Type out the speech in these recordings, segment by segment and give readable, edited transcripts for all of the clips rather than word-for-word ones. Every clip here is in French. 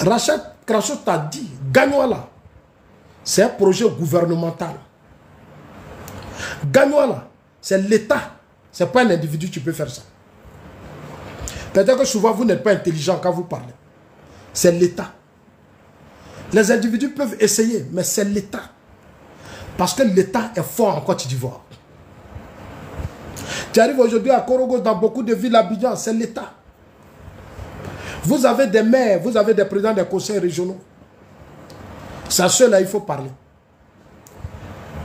Rachel Crasso t'a dit, Gagnoa là, c'est un projet gouvernemental. Gagnoa là, c'est l'État. Ce n'est pas un individu qui peut faire ça. Peut-être que souvent vous n'êtes pas intelligent quand vous parlez. C'est l'État. Les individus peuvent essayer, mais c'est l'État. Parce que l'État est fort en Côte d'Ivoire. Tu arrives aujourd'hui à Korogo, dans beaucoup de villes à Abidjan, c'est l'État. Vous avez des maires, vous avez des présidents des conseils régionaux. C'est à ceux-là il faut parler.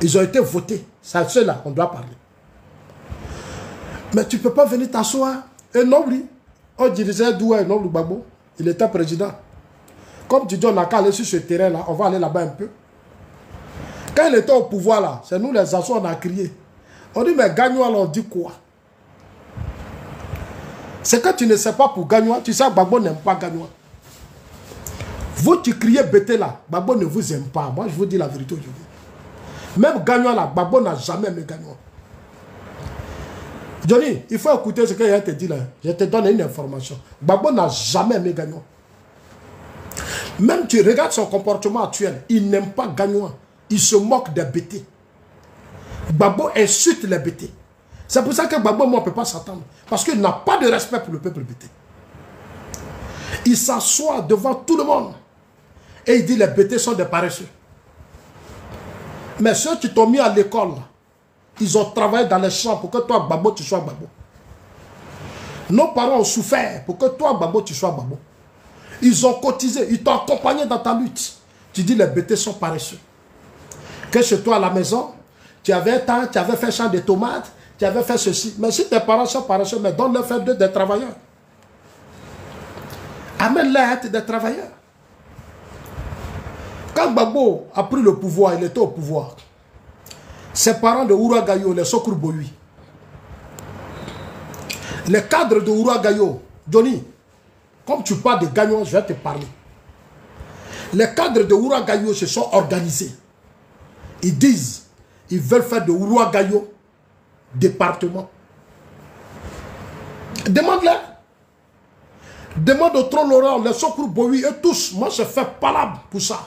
Ils ont été votés. C'est à ceux-là qu'on doit parler. Mais tu ne peux pas venir t'asseoir. Un homme, on dirigeait d'où un homme, Gbagbo. Il était président. Comme tu dis, on n'a qu'à aller sur ce terrain-là. On va aller là-bas un peu. Quand il était au pouvoir, là, c'est nous les assos, on a crié. On dit, mais Gagnoa, on dit quoi? C'est que tu ne sais pas pour Gagnoa. Tu sais que Gbagbo n'aime pas Gagnoa. Vous qui criez bêté là, Gbagbo ne vous aime pas. Moi, je vous dis la vérité aujourd'hui. Même Gagnoa là, Gbagbo n'a jamais aimé Gagnoa. Johnny, il faut écouter ce que je te dis là. Je te donne une information. Gbagbo n'a jamais aimé Gagnoa. Même tu regardes son comportement actuel, il n'aime pas Gagnoa. Il se moque des bêtés. Gbagbo insulte les bêtés. C'est pour ça que Gbagbo, moi, ne peut pas s'attendre. Parce qu'il n'a pas de respect pour le peuple bêté. Il s'assoit devant tout le monde. Et il dit les bêtés sont des paresseux. Mais ceux qui t'ont mis à l'école, ils ont travaillé dans les champs pour que toi, Gbagbo, tu sois Gbagbo. Nos parents ont souffert pour que toi, Gbagbo, tu sois Gbagbo. Ils ont cotisé, ils t'ont accompagné dans ta lutte. Tu dis les bêtés sont paresseux. Que chez toi à la maison, tu avais tant, tu avais fait champ de tomates, tu avais fait ceci. Mais si tes parents sont paresseux, mais donne-leur faire des travailleurs. Amène-les à être des travailleurs. Quand Gbagbo a pris le pouvoir, il était au pouvoir. Ses parents de Ouragayo, les Sokru Boyui, les cadres de Ouragayo, Johnny, comme tu parles de Gagnoa, je vais te parler. Les cadres de Ouragayo se sont organisés. Ils disent, ils veulent faire de Ouragayo département. Demande-les. Demande au Tron Laurent, les Sokru Boyui et tous. Moi, je fais palabre pour ça.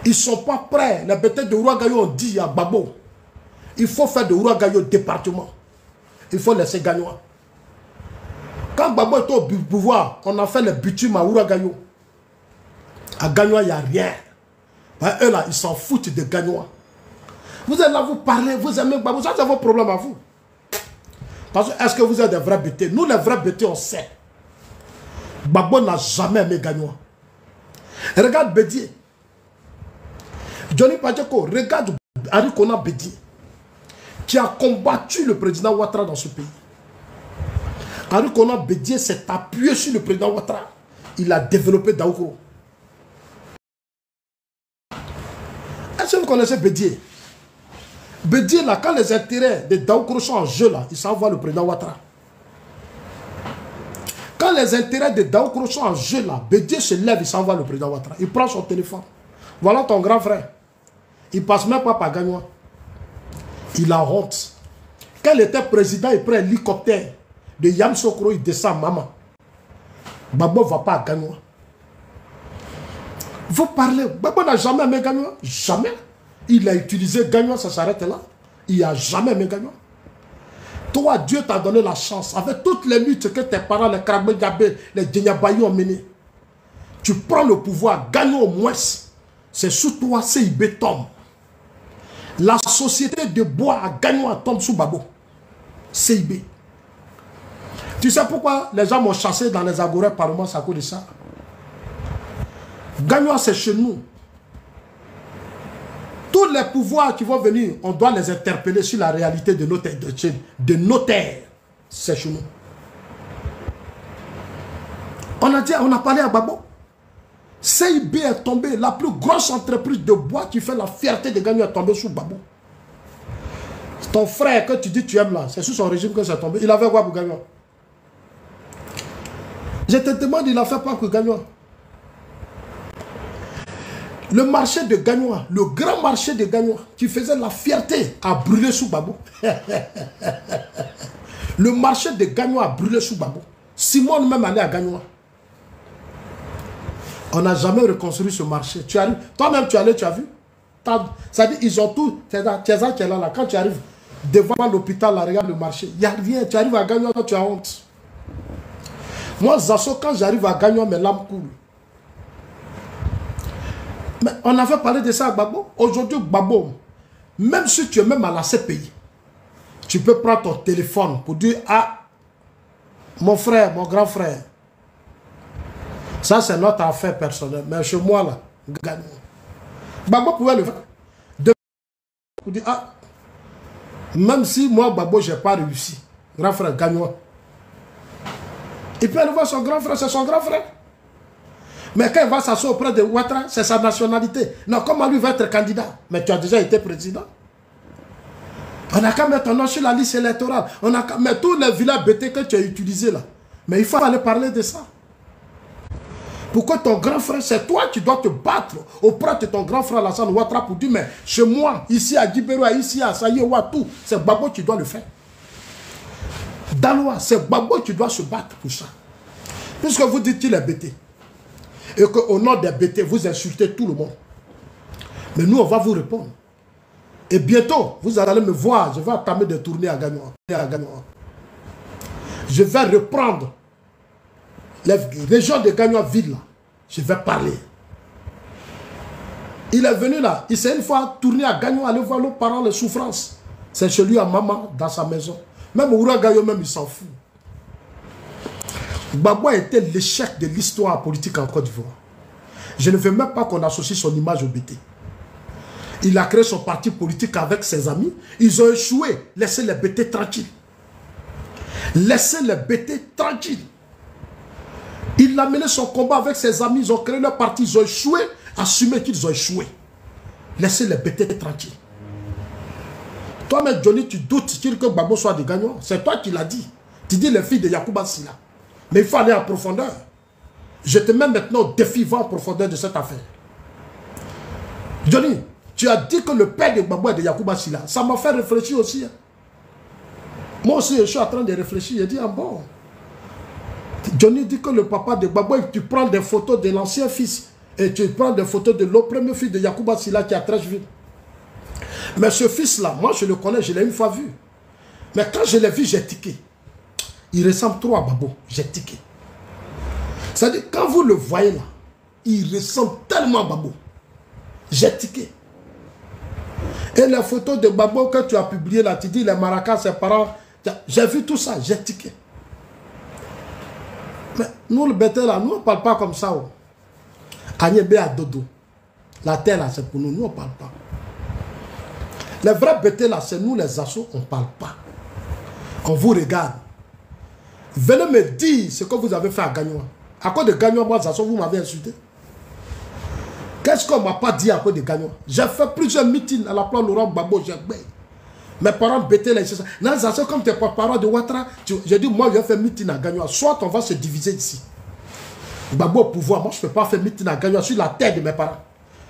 Ils ne sont pas prêts. Les bêtes de Ouragayo ont dit à Gbagbo, il faut faire de Ouragayo département. Il faut laisser Gagnoa. Quand Gbagbo était au pouvoir, on a fait le bitume à Ouragayo. À Gagnoa, il n'y a rien. Ben, eux là, ils s'en foutent de Gagnoa. Vous êtes là, vous parlez, vous aimez Gbagbo. Ça, c'est vos problèmes à vous. Parce que, est-ce que vous êtes des vrais bêtés? Nous, les vrais bêtés, on sait. Gbagbo n'a jamais aimé Gagnoa. Regarde Bédié. Johnny Pacheko, regarde Arikona Bédié, qui a combattu le président Ouattara dans ce pays. Arikona Bédié s'est appuyé sur le président Ouattara. Il a développé Daoukro. Est-ce que vous connaissez Bédié? Bédié, là, quand les intérêts de Daoukro sont en jeu, là, il s'en va le président Ouattara. Quand les intérêts de Daoukro sont en jeu, là, Bédié se lève, il s'en va le président Ouattara. Il prend son téléphone. Voilà ton grand frère. Il ne passe même pas par Gagnoa. Il a honte. Quand il était président, il prend un hélicoptère de Yamoussoukro, il descend maman. Gbagbo ne va pas à Gagnoa. Vous parlez. Gbagbo n'a jamais aimé Gagnoa. Jamais. Il a utilisé Gagnoa, ça s'arrête là. Il n'a jamais aimé Gagnoa. Toi, Dieu t'a donné la chance. Avec toutes les luttes que tes parents, les Krabbe Diabé, les Djenyabayi ont menées. Tu prends le pouvoir, Gagnoa au moins. C'est sous toi, CIB tombe. La société de bois à Gagnoa tombe sous Gbagbo. CIB. Tu sais pourquoi les gens m'ont chassé dans les agorés parlements à cause de ça? Gagnoa, c'est chez nous. Tous les pouvoirs qui vont venir, on doit les interpeller sur la réalité de nos terres. C'est chez nous. On a parlé à Gbagbo. CIB est tombé, la plus grosse entreprise de bois qui fait la fierté de Gagnoa est tombée sous Gbagbo. Ton frère que tu dis tu aimes là, c'est sous son régime que c'est tombé. Il avait quoi pour Gagnoa? Je te demande, il a fait quoi pour Gagnoa? Le marché de Gagnoa, le grand marché de Gagnoa, qui faisait la fierté, a brûlé sous Gbagbo. Le marché de Gagnoa a brûlé sous Gbagbo. Simone même allait à Gagnoa. On n'a jamais reconstruit ce marché. Tu arrives, toi-même tu es allé, tu as vu. Ça dit, ils ont tout. C'est ça qui est là. Quand tu arrives devant l'hôpital, là, regarde le marché. Il n'y a rien. Tu arrives à Gagnon, tu as honte. Moi, Zasso, quand j'arrive à Gagnon, mes larmes coulent. Mais on avait parlé de ça à Gbagbo. Aujourd'hui, Gbagbo, même si tu es même à la CPI, tu peux prendre ton téléphone pour dire, ah, mon frère, mon grand frère. Ça, c'est notre affaire personnelle. Mais chez moi, là, Gagnon. Gbagbo pouvait le faire. Pour dire, ah, même si moi, Gbagbo, je n'ai pas réussi, grand frère Gagnon. Il peut aller voir son grand frère, c'est son grand frère. Mais quand il va s'asseoir auprès de Ouattara, c'est sa nationalité. Non, comment lui va être candidat? Mais tu as déjà été président. On n'a qu'à mettre ton nom sur la liste électorale. On a qu'à mettre tous les vilains bêtés que tu as utilisés là. Mais il faut aller parler de ça. Pourquoi ton grand frère, c'est toi qui dois te battre auprès de ton grand frère Alassane Ouattara pour dire, mais chez moi, ici à Djibéroua, ici à Saïewa, tout, c'est Gbagbo qui doit le faire. Daloa, c'est Gbagbo qui doit se battre pour ça. Puisque vous dites qu'il est bêté. Et qu'au nom des bêtés, vous insultez tout le monde. Mais nous, on va vous répondre. Et bientôt, vous allez me voir, je vais entamer des tournées à Gagnon. Je vais reprendre les régions de Gagnon ville là. Je vais parler. Il est venu là, il s'est une fois tourné à Gagnon, aller voir nos parents, les souffrances. C'est chez lui à maman, dans sa maison. Même Oura Gayo, même il s'en fout. Gbagbo a été l'échec de l'histoire politique en Côte d'Ivoire. Je ne veux même pas qu'on associe son image au BT. Il a créé son parti politique avec ses amis. Ils ont échoué. Laissez les BT tranquilles. Laissez les BT tranquilles. Il a mené son combat avec ses amis. Ils ont créé leur parti. Ils ont échoué. Assumez qu'ils ont échoué. Laissez les BT tranquilles. Toi-même, Johnny, tu doutes que Gbagbo soit des gagnants. C'est toi qui l'as dit. Tu dis les filles de Yacouba Silla. Mais il faut aller en profondeur. Je te mets maintenant au défi, va en profondeur de cette affaire. Johnny, tu as dit que le père de Gbagbo est de Yacouba Silla. Ça m'a fait réfléchir aussi. Hein. Moi aussi, je suis en train de réfléchir. J'ai dit, ah bon. Johnny dit que le papa de Gbagbo, tu prends des photos de l'ancien fils et tu prends des photos de l'autre premier fils de Yacouba Silla qui est à Trècheville. Mais ce fils-là, moi je le connais, je l'ai une fois vu. Mais quand je l'ai vu, j'ai tiqué. Il ressemble trop à Gbagbo. J'ai tiqué. C'est-à-dire, quand vous le voyez là, il ressemble tellement à Gbagbo. J'ai tiqué. Et les photos de Gbagbo que tu as publiées là, tu dis les maracas, ses parents, j'ai vu tout ça, j'ai tiqué. Mais nous, le bêté là, nous on ne parle pas comme ça. Agnébé à dodo. La terre là, c'est pour nous, nous on ne parle pas. Les vrais bêtés là, c'est nous les assos, on ne parle pas. On vous regarde. Venez me dire ce que vous avez fait à Gagnon. À cause de Gagnon, moi, vous m'avez insulté. Qu'est-ce qu'on ne m'a pas dit à cause de Gagnon? J'ai fait plusieurs meetings à la place Laurent Gbagbo. Mes parents bêtaient les choses. Non, c'est comme tes parents de Ouattara. J'ai dit, moi, je vais faire meeting à Gagnon. Soit on va se diviser ici. Gbagbo au pouvoir, moi, je ne peux pas faire meeting à Gagnon sur la terre de mes parents.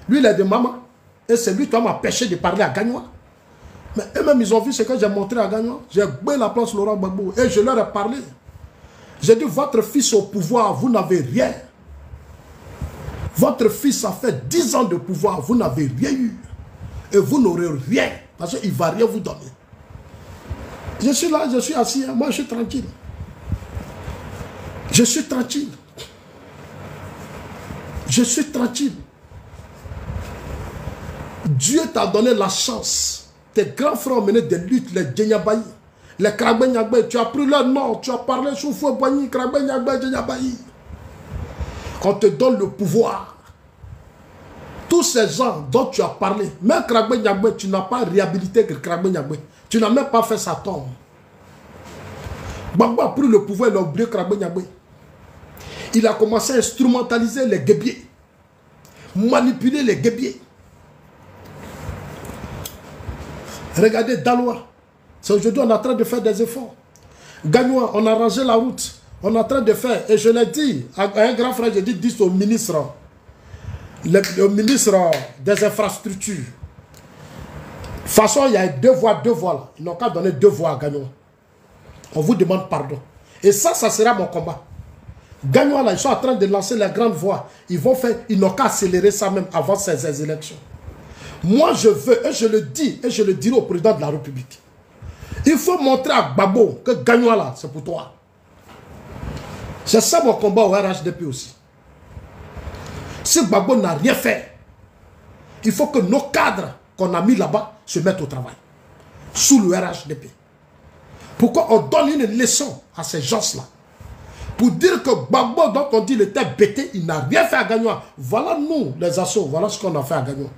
Lui, il est de maman. Et c'est lui qui m'a empêché de parler à Gagnon. Mais eux-mêmes, ils ont vu ce que j'ai montré à Gagnon. J'ai gbé la place Laurent Gbagbo. Et je leur ai parlé. J'ai dit, votre fils au pouvoir, vous n'avez rien. Votre fils a fait 10 ans de pouvoir, vous n'avez rien eu. Et vous n'aurez rien. Parce qu'il ne va rien vous donner. Je suis là, je suis assis. Moi, je suis tranquille. Je suis tranquille. Je suis tranquille. Dieu t'a donné la chance. Tes grands frères ont mené des luttes, les Djenyabayi. Les Krabbe Nyagbe, tu as pris leur nom, tu as parlé sous feu Boigny, Krabbe Nyagbe, Djenyabayi. On te donne le pouvoir. Tous ces gens dont tu as parlé, même Krabbe Nyagbe, tu n'as pas réhabilité que Krabbe Nyagbe. Tu n'as même pas fait sa tombe. Gbagbo a pris le pouvoir et l'a oublié Krabbe Nyagbe. Il a commencé à instrumentaliser les guébiers. Manipuler les guébiers. Regardez Daloa. C'est aujourd'hui on est en train de faire des efforts. Gagnon, on a rangé la route. On est en train de faire. Et je l'ai dit à un grand frère, j'ai dit, dis au ministre, le ministre des infrastructures. De toute façon, il y a deux voies là. Ils n'ont qu'à donner 2 voies à Gagnon. On vous demande pardon. Et ça sera mon combat. Gagnon là, ils sont en train de lancer les grandes voies. Ils n'ont qu'à accélérer ça même avant ces élections. Moi, je veux, et je le dis, et je le dirai au président de la République. Il faut montrer à Gbagbo que Gagnon là, c'est pour toi. C'est ça mon combat au RHDP aussi. Si Gbagbo n'a rien fait, il faut que nos cadres qu'on a mis là-bas se mettent au travail. Sous le RHDP. Pourquoi on donne une leçon à ces gens-là? Pour dire que Gbagbo, dont on dit qu'il était bêté, il n'a rien fait à Gagnon. Voilà nous, les assauts, voilà ce qu'on a fait à Gagnon.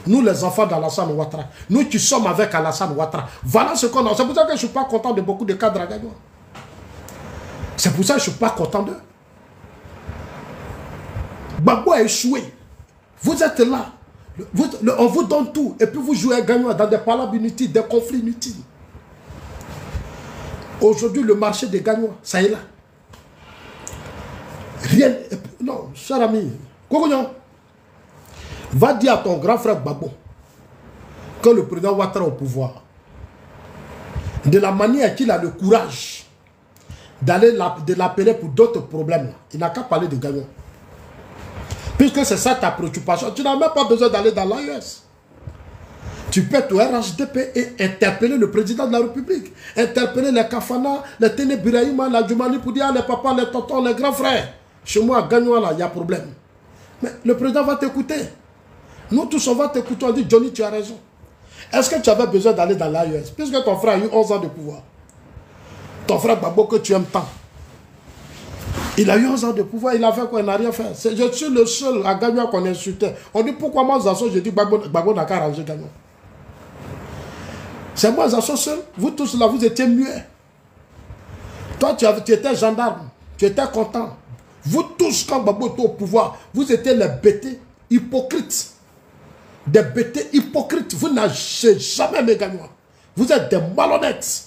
Nous, les enfants d'Alassane Ouattara, nous qui sommes avec Alassane Ouattara, voilà ce qu'on a. C'est pour ça que je ne suis pas content de beaucoup de cadres à Gagnon. C'est pour ça que je ne suis pas content d'eux. Gbagbo a échoué. Vous êtes là. On vous donne tout. Et puis vous jouez à Gagnon dans des palabres inutiles, des conflits inutiles. Aujourd'hui, le marché des Gagnon, ça est là. Rien. Non, cher ami. Kogognon, va dire à ton grand frère Gbagbo que le président Ouattara au pouvoir, de la manière qu'il a le courage de l'appeler pour d'autres problèmes, il n'a qu'à parler de Gagnon. Puisque c'est ça ta préoccupation, tu n'as même pas besoin d'aller dans l'AES. Tu peux être au RHDP et interpeller le président de la République, interpeller les Kafana, les Ténébiraïma, la Djoumani pour dire les papas, les tontons, les grands frères. Chez moi, à Gagnon, là, il y a problème. Mais le président va t'écouter. Nous tous, on va t'écouter. On dit, Johnny, tu as raison. Est-ce que tu avais besoin d'aller dans l'AES? Puisque ton frère a eu 11 ans de pouvoir. Ton frère Gbagbo que tu aimes tant. Il a eu 11 ans de pouvoir, il a fait quoi? Il n'a rien fait. Je suis le seul à Gagnon qu'on insultait. On dit, pourquoi moi, Zasso, j'ai dit, Gbagbo n'a qu'à arranger Gagnon. C'est moi, Zasso seul. Vous tous là, vous étiez muets. Toi, tu étais gendarme. Tu étais content. Vous tous, quand Gbagbo était au pouvoir, vous étiez les bêtés hypocrites. Des bêtés hypocrites. Vous n'avez jamais aimé Gagnon. Vous êtes des malhonnêtes.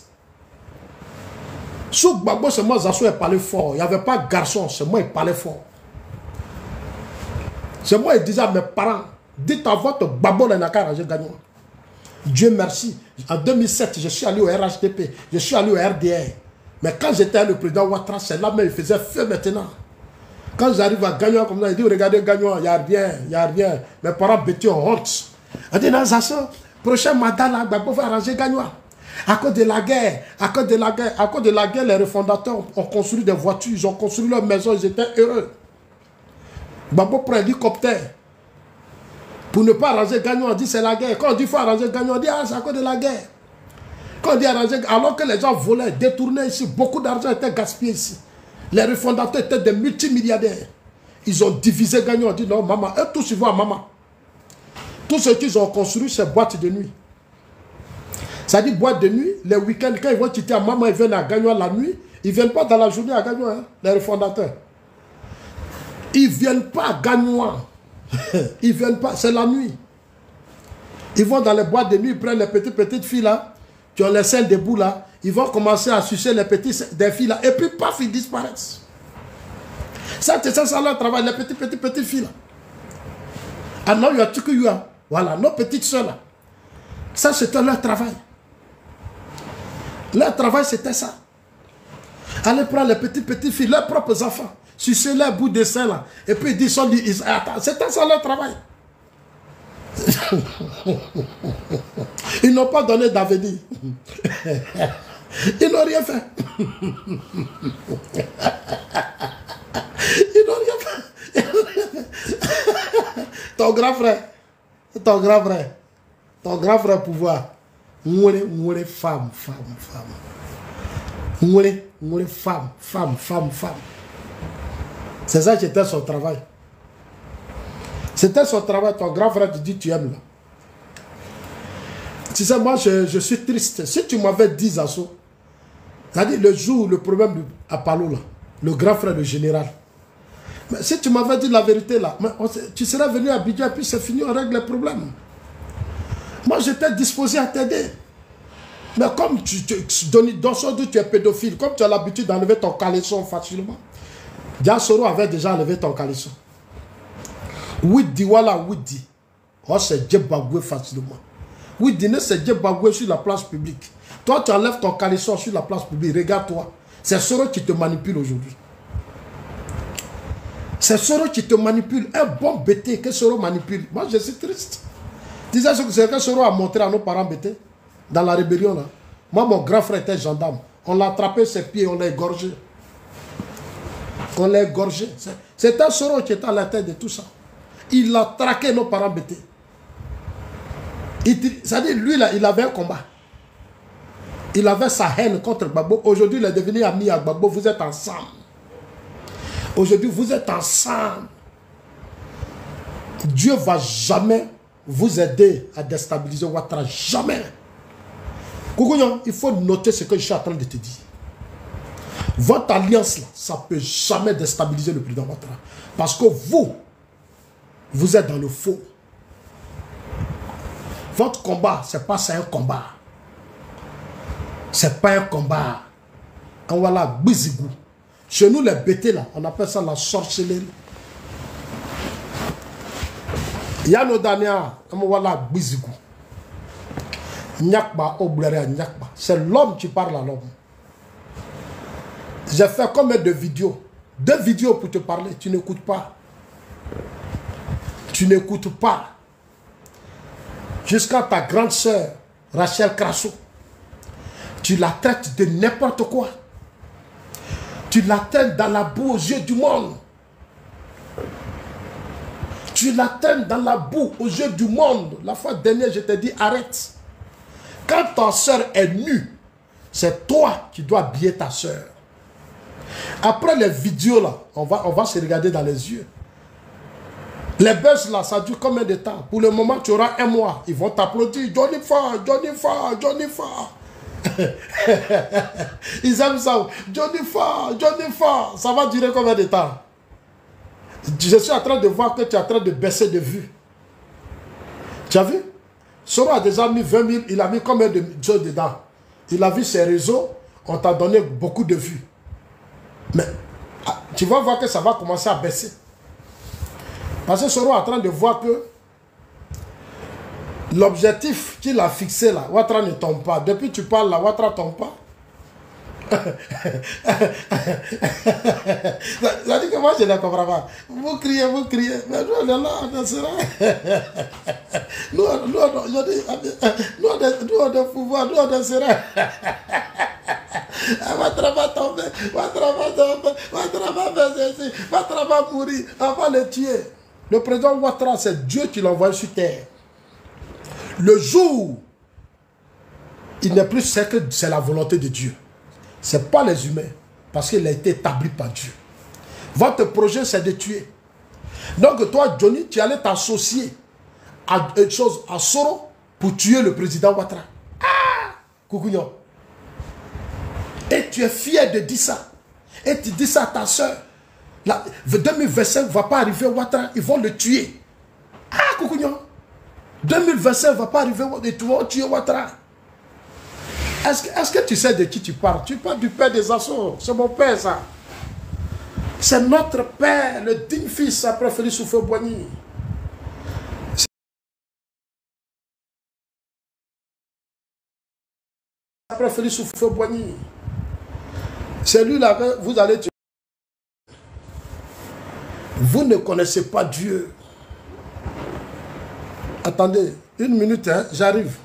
Sous Gbagbo, c'est moi, Zasso, il parlait fort. Il n'y avait pas de garçon, c'est moi, il parlait fort. C'est moi, il disait à mes parents, dites à votre Gbagbo, il n'a qu'à arranger Gagnon. Dieu merci. En 2007, je suis allé au RHDP, je suis allé au RDR. Mais quand j'étais le président Ouattara, c'est là même, il faisait feu maintenant. Quand j'arrive à Gagnon comme ça, il dit, regardez Gagnon, il n'y a rien, il n'y a rien. Mes parents bêtés ont honte. Il dit, non, Zasso, prochain mandat, là, Gbagbo va arranger Gagnon. À cause de la guerre, à cause de la guerre, les refondateurs ont construit des voitures, ils ont construit leurs maisons, ils étaient heureux. Gbagbo prend l'hélicoptère. Pour ne pas arranger Gagnon, on dit c'est la guerre. Quand on dit qu'il faut arranger Gagnon, on dit ah, c'est à cause de la guerre. Quand on dit arranger, alors que les gens volaient, détournaient ici, beaucoup d'argent était gaspillé ici. Les refondateurs étaient des multimilliardaires. Ils ont divisé Gagnon, on dit non, maman, eux tous ils vont à maman. Tout ce qu'ils ont construit, c'est boîte de nuit. Ça dit boîte de nuit, les week-ends, quand ils vont quitter à maman, ils viennent à Gagnon la nuit. Ils ne viennent pas dans la journée à Gagnon, hein, les refondateurs. Ils ne viennent pas à Gagnon. Ils ne viennent pas, c'est la nuit. Ils vont dans les boîtes de nuit, ils prennent les petites filles là, qui ont les seins debout là, ils vont commencer à sucer les des filles là, et puis paf, ils disparaissent. Ça, c'est ça leur travail, les petites filles là. Ah non, il y a tout que you a. Voilà, nos petites soeurs là. Ça, c'était leur travail. Leur travail, c'était ça. Aller prendre les petites filles, leurs propres enfants, sucer leur bout de sein là, et puis ils sont dit, c'était ça leur travail. Ils n'ont pas donné d'avenir. Ils n'ont rien fait. Ils n'ont rien fait. Ton grand frère pouvoir. Mourir femme. Mourir femme. C'est ça qui était son travail. C'était son travail. Ton grand frère te dit tu aimes là. Tu sais, moi je suis triste. Si tu m'avais dit Zasso, c'est-à-dire le jour, le problème à Palo là, le grand frère, le général. Mais si tu m'avais dit la vérité là, tu serais venu à Abidjan et puis c'est fini, on règle les problèmes. Moi, j'étais disposé à t'aider. Mais comme dans son doute, tu es pédophile, comme tu as l'habitude d'enlever ton caleçon facilement, Diasoro avait déjà enlevé ton caleçon. Widi, voilà, Widi. Oh, c'est Djebagoué facilement. Widi, c'est Djebagoué sur la place publique. Toi, tu enlèves ton caleçon sur la place publique. Regarde-toi. C'est Soro qui te manipule aujourd'hui. C'est Soro qui te manipule. Un bon bêté que Soro manipule. Moi, je suis triste. Tu sais ce que Soro a montré à nos parents bêtés dans la rébellion là. Moi, mon grand frère était gendarme. On l'a attrapé ses pieds, on l'a égorgé. On l'a égorgé. C'est un Soro qui était à la tête de tout ça. Il a traqué nos parents bêtés. C'est-à-dire, lui là, il avait un combat. Il avait sa haine contre Gbagbo. Aujourd'hui, il est devenu ami à Gbagbo. Vous êtes ensemble. Aujourd'hui, vous êtes ensemble. Dieu ne va jamais vous aider à déstabiliser Ouattara. Jamais. Kougouyon, il faut noter ce que je suis en train de te dire. Votre alliance, là, ça ne peut jamais déstabiliser le président Ouattara. Parce que vous êtes dans le faux. Votre combat, c'est pas ça un combat. C'est pas un combat. On va là, bizigou. Chez nous, les bêtés là, on appelle ça la sorcellerie. Yano Dania, on va là, bizigou. Nyakba, oblere, nyakba. C'est l'homme qui parle à l'homme. J'ai fait combien de vidéos? 2 vidéos pour te parler, tu n'écoutes pas. Tu n'écoutes pas. Jusqu'à ta grande sœur, Rachel Crasso, tu la traites de n'importe quoi. Tu la traites dans la boue aux yeux du monde. Tu la traites dans la boue aux yeux du monde. La fois dernière, je t'ai dit, arrête. Quand ta sœur est nue, c'est toi qui dois habiller ta sœur. Après les vidéos là, on va se regarder dans les yeux. Les buzz là, ça dure combien de temps? Pour le moment, tu auras 1 mois. Ils vont t'applaudir. Johnny Fa, Johnny Fa, Johnny Fa. Ils aiment ça. Johnny Fa, Johnny Fa. Ça va durer combien de temps? Je suis en train de voir que tu es en train de baisser de vues. Tu as vu? Soro a déjà mis 20 000. Il a mis combien de choses dedans? Il a vu ses réseaux. On t'a donné beaucoup de vues. Mais tu vas voir que ça va commencer à baisser. Parce que Soro est en train de voir que l'objectif qu'il a fixé là, Ouattara ne tombe pas. Depuis que tu parles là, Ouattara ne tombe pas. Ça dit que moi je ne comprends pas. Vous criez. Mais nous on est là, on est serein. Nous on est pouvoir, nous on est serein. Ouattara va tomber, Ouattara va tomber, Ouattara va faire ceci, Ouattara va mourir, on va le tuer. Le président Ouattara, c'est Dieu qui l'a envoyé sur terre. Le jour, il n'est plus certain que c'est la volonté de Dieu. Ce n'est pas les humains, parce qu'il a été établi par Dieu. Votre projet, c'est de tuer. Donc toi, Johnny, tu allais t'associer à une chose, à Soro, pour tuer le président Ouattara. Ah! Kougouignon. Et tu es fier de dire ça. Et tu dis ça à ta soeur. 2025 ne va pas arriver Ouattara, ils vont le tuer. Ah, Kougouignon. 2025 ne va pas arriver, ils vont tuer Ouattara. Est-ce que tu sais de qui tu parles? Tu parles du père des Açores. C'est mon père, ça. C'est notre père, le digne fils après Félix Houphouët-Boigny. Après Félix Houphouët-Boigny. C'est lui là que vous allez tuer. Vous ne connaissez pas Dieu. Attendez, 1 minute, hein, j'arrive.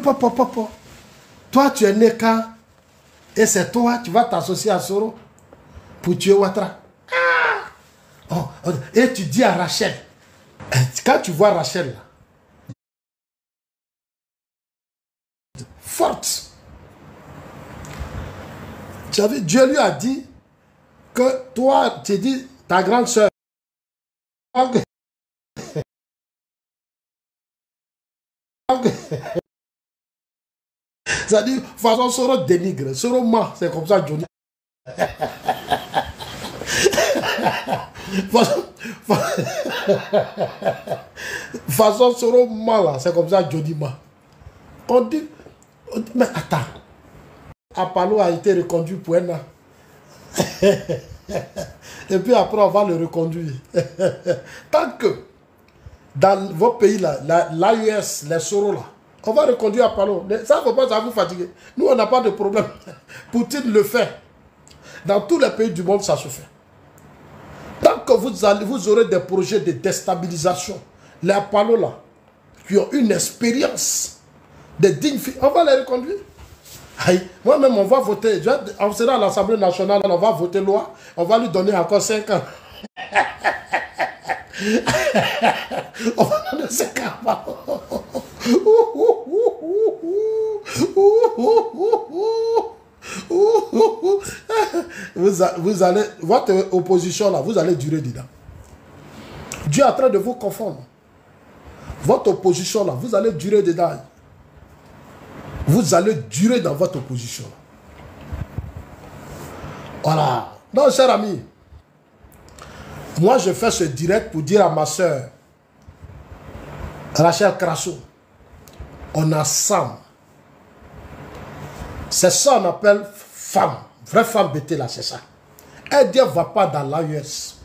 Papa. Toi, tu es né quand? Et c'est toi, tu vas t'associer à Soro pour tuer Ouattara. Ah! Oh, et tu dis à Rachel, quand tu vois Rachel, forte, tu as vu, Dieu lui a dit que toi, tu dis, ta grande soeur, ça dit, façon Soro dénigre, Soro ment, c'est comme ça Johnny. Façon Soro mal, c'est comme ça Jody Ma. On dit, mais attends, Apollo a été reconduit pour un an. Et puis après on va le reconduire. Tant que dans vos pays là, l'AUS, les Soro là, on va reconduire Apollo. Ça ne faut pas vous fatiguer. Nous on n'a pas de problème. Poutine le fait. Dans tous les pays du monde ça se fait. Tant que vous aurez des projets de déstabilisation, les Apollo là, qui ont une expérience de digne filles, on va les reconduire. Moi-même, on va voter. On sera à l'Assemblée nationale, on va voter loi, on va lui donner encore 5 ans. On va donner 5 ans. Vous allez, votre opposition là, vous allez durer dedans. Dieu est en train de vous confondre. Votre opposition là, vous allez durer dedans. Vous allez durer dans votre opposition. Voilà. Donc, cher ami, moi je fais ce direct pour dire à ma soeur Rachel Crasso, on a Sam. C'est ça qu'on appelle femme. Vraie femme bêtée là, c'est ça. Elle dit, elle ne va pas dans l'AUS.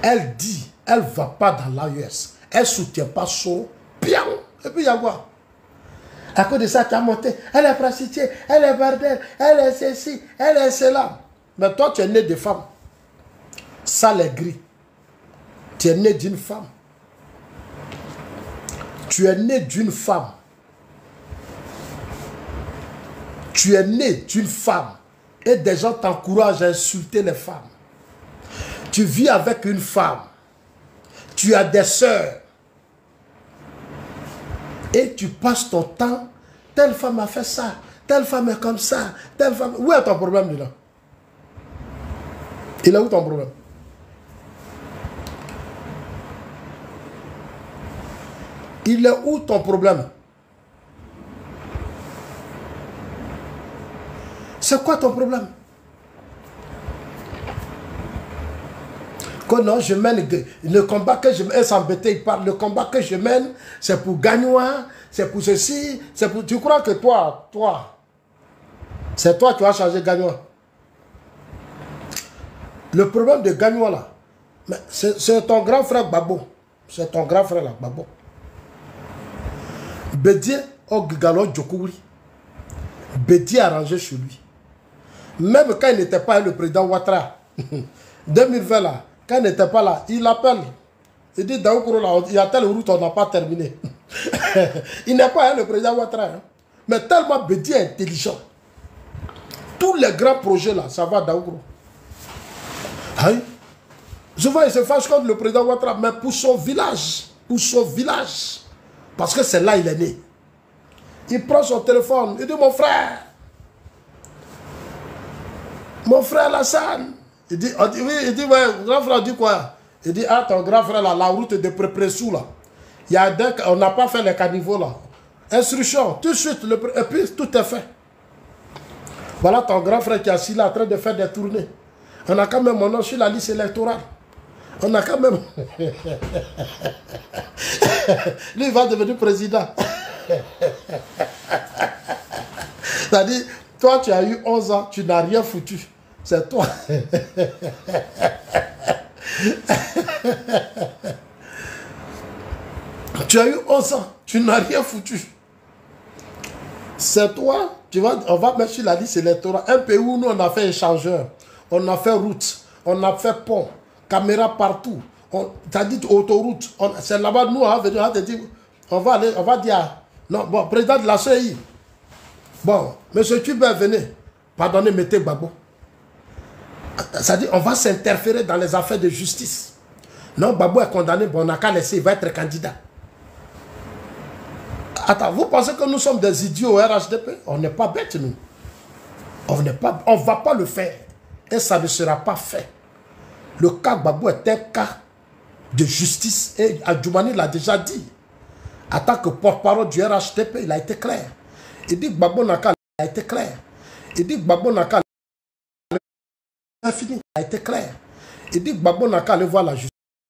Elle dit, elle ne va pas dans l'AUS. Elle ne soutient pas son bien. Et puis il y a quoi? À cause de ça, tu as monté. Elle est prostituée, elle est bordel, elle est ceci, elle est cela. Mais toi, tu es né de femme. Sale et gris. Tu es né d'une femme. Tu es né d'une femme. Tu es né d'une femme. Et des gens t'encouragent à insulter les femmes. Tu vis avec une femme. Tu as des sœurs. Et tu passes ton temps, telle femme a fait ça, telle femme est comme ça, telle femme... Où est ton problème, là? Il est où ton problème? Il est où ton problème? C'est quoi ton problème? Que non, je mène le combat que je mène, s'embêter, il parle, le combat que je mène, c'est pour Gagnois, c'est pour ceci, c'est pour... Tu crois que toi, c'est toi qui vas changer Gagnois? Le problème de Gagnois là, c'est ton grand frère Babo. C'est ton grand frère là, Babo. Bédié, Ogigalo Djokouri. Bédié arrangé chez lui. Même quand il n'était pas le président Ouattara, 2020 là, quand il n'était pas là, il appelle. Il dit, Daoukro là, il y a telle route, on n'a pas terminé. Il n'est pas le président Ouattara. Hein. Mais tellement Bédié est intelligent. Tous les grands projets là, ça va Daoukro. Hein? Souvent, il se fâche contre le président Ouattara, mais pour son village. Pour son village. Parce que c'est là il est né. Il prend son téléphone, il dit, mon frère Lassane. Il dit, ouais, grand frère dit quoi? Il dit, ah, ton grand frère là, la route de Prépressou là. Il y a on n'a pas fait les caniveaux là. Instruction, tout de suite, et puis tout est fait. Voilà ton grand frère qui est assis là en train de faire des tournées. On a quand même mon nom sur la liste électorale. On a quand même... Lui, il va devenir président. C'est-à-dire, toi, tu as eu 11 ans, tu n'as rien foutu. C'est toi. Tu as eu 11 ans, tu n'as rien foutu. C'est toi, on va mettre sur la liste électorale. Un pays où nous, on a fait échangeur, on a fait route, on a fait pont, caméra partout. T'as dit autoroute. C'est là-bas, nous, on va aller, on va dire, non, bon, président de la CEI. Bon, monsieur Tubin, venez. Pardonnez, mettez Gbagbo. C'est-à-dire, on va s'interférer dans les affaires de justice. Non, Gbagbo est condamné, bon, on n'a qu'à laisser, il va être candidat. Attends, vous pensez que nous sommes des idiots au RHDP? On n'est pas bêtes, nous. On ne va pas le faire. Et ça ne sera pas fait. Le cas Gbagbo est un cas de justice. Et Adjoumani l'a déjà dit. En tant que porte-parole du RHDP, il a été clair. Il dit que Gbagbo n'a qu'à, il a été clair. Il dit que Gbagbo n'a qu'à C'est fini. Ça a été clair. Il dit que Gbagbo n'a qu'à aller voir la justice.